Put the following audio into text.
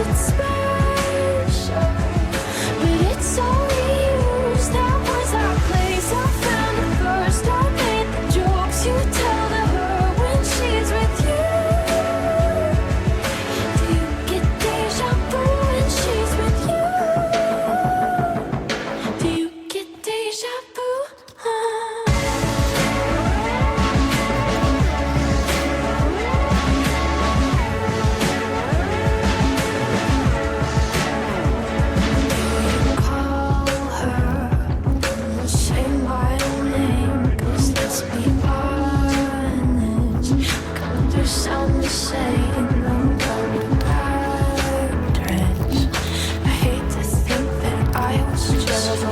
it's special, but it's only used. That was our place. I found it first. I made the jokes you tell to her when she's with you. Do you get deja vu when she's with you? Do you get deja vu? Call her, say my name, 'cause let's be honest, colors sound the same. I'm wearing black dress. I hate to think that I was just